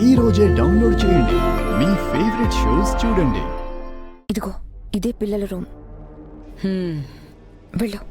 ఈ రోజే డౌన్లోడ్ చేయండి. మీ ఫేవరెట్ షోస్ చూడండి. ఇదిగో ఇదే పిల్లల రూమ్. వెళ్ళు.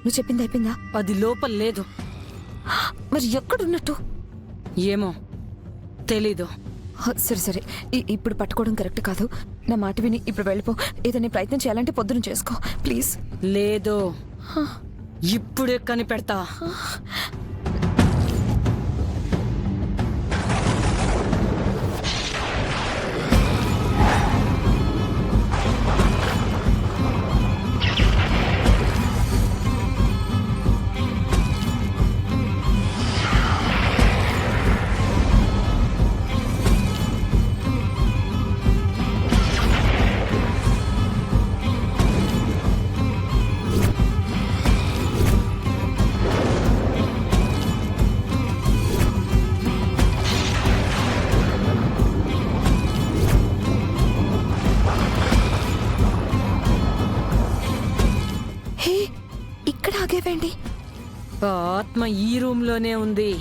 నువ్వు చెప్పింది అయిపోయిందా? అది లోపల లేదు. మరి ఎక్కడున్నట్టు? ఏమో తెలీదు. సరే సరే, ఇప్పుడు పట్టుకోవడం కరెక్ట్ కాదు. నా మాట విని ఇప్పుడు వెళ్ళిపో. ఏదైనా ప్రయత్నం చేయాలంటే పొద్దున చేసుకో ప్లీజ్. లేదు, ఇప్పుడే కనిపెడతా. ఆగేవేండి? ఆత్మ ఈ రూమ్ లోనే ఉంది.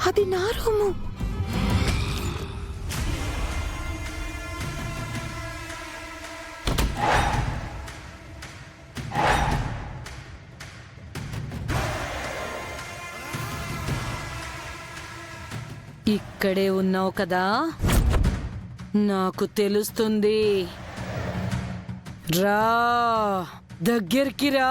అది నా రూము. ఇక్కడే ఉన్నావు కదా, నాకు తెలుస్తుంది. రా, దగ్గరికి రా.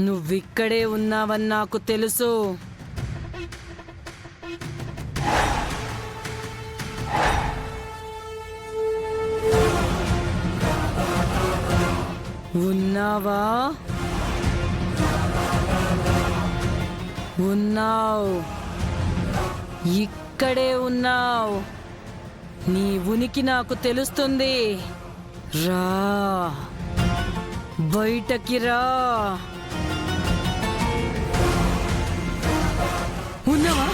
నువ్విక్కడే ఉన్నావని నాకు తెలుసు. ఉన్నావా? ఉన్నావు, ఇక్కడే ఉన్నావు. నీ ఉనికి నాకు తెలుస్తుంది. రా, బయటకి రా. ఉన్నావా?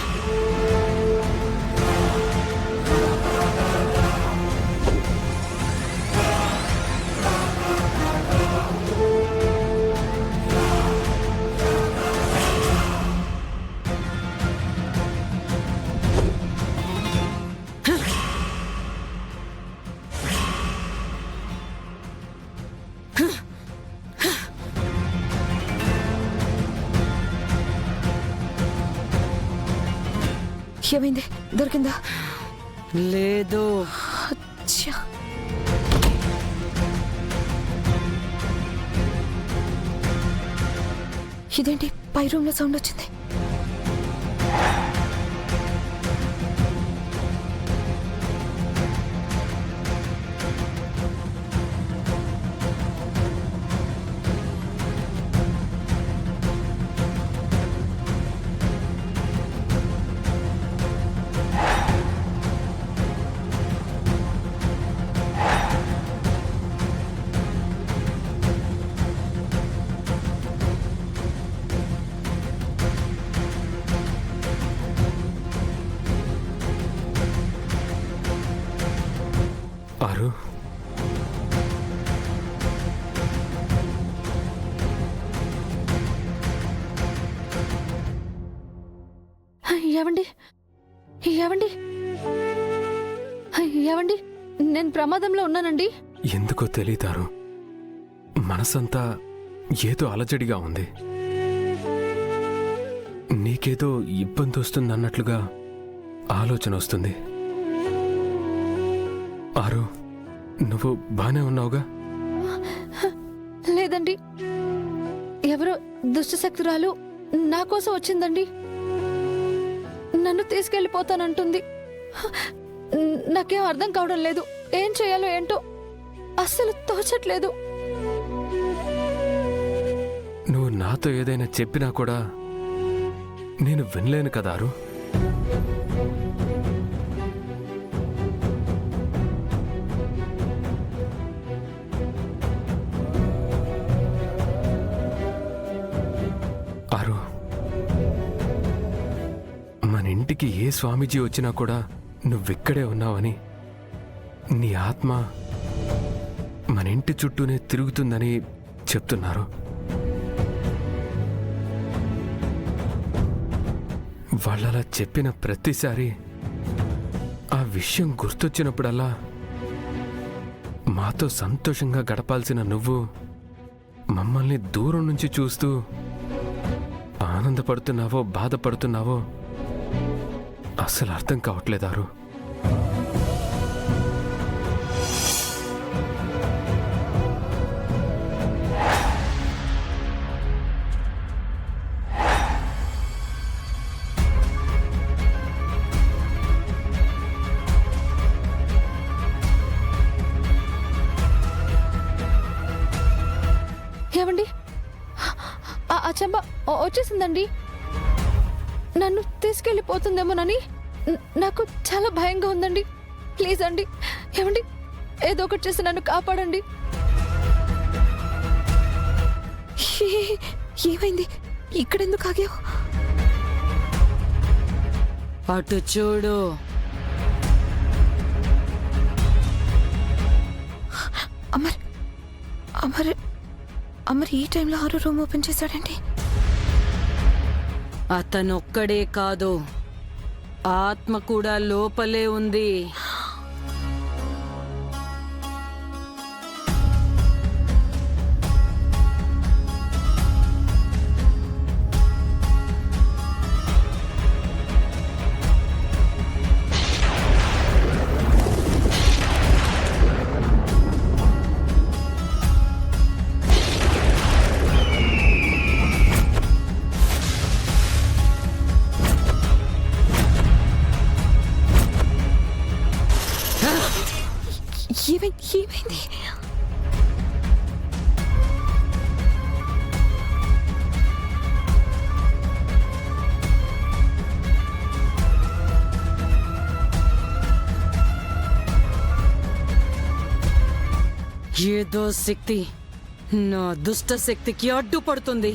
ఏమైంది? దొరికిందా? లేదు. ఇదేంటి పై రూమ్ లో సౌండ్ వచ్చింది? ఆరు, ఏమండి? ఏవండి ఏవండి నేను ప్రమాదంలో ఉన్నానండి. ఎందుకో తెలీదారు, మనసంతా ఏదో అలజడిగా ఉంది. నీకేదో ఇబ్బంది వస్తుందన్నట్లుగా ఆలోచన వస్తుంది. ఆరు, నువ్వు బానే ఉన్నావుగా? లేదండి, ఎవరో దుష్టశక్తురాలు నా కోసం వచ్చిందండి. నన్ను తీసుకెళ్ళిపోతానంటుంది. నాకేం అర్థం కావడం లేదు. ఏం చేయాలో ఏంటో అస్సలు తోచట్లేదు. నువ్వు నాతో ఏదైనా చెప్పినా కూడా నేను వినలేను కదా ఆరు. ఆరు, మన ఇంటికి ఏ స్వామీజీ వచ్చినా కూడా నువ్విక్కడే ఉన్నావని, నీ ఆత్మ మన ఇంటి చుట్టూనే తిరుగుతుందని చెప్తున్నారు. వాళ్ళలా చెప్పిన ప్రతిసారి ఆ విషయం గుర్తొచ్చినప్పుడల్లా మాతో సంతోషంగా గడపాల్సిన నువ్వు మమ్మల్ని దూరం నుంచి చూస్తూ ఆనందపడుతున్నావో బాధపడుతున్నావో అస్సలు అర్థం కావట్లేదారు. ఏవండి ఆ చెంబ వచ్చేసిందండి. నన్ను తీసుకెళ్ళిపోతుందేమోనని నాకు చాలా భయంగా ఉందండి. ప్లీజ్ అండి, ఏమండి ఏదో ఒకటి చేసి నన్ను కాపాడండి. ఏమైంది? ఇక్కడెందుకు ఆగావు? అటు చూడు. అమర్ అమర్ అమర్ ఈ టైంలో ఆరో రూమ్ ఓపెన్ చేశాడండి. అతనొక్కడే కాదు, ఆత్మ కూడా లోపలే ఉంది. ఏమైంది? ఏదో శక్తి నా దుష్ట శక్తికి అడ్డుపడుతుంది.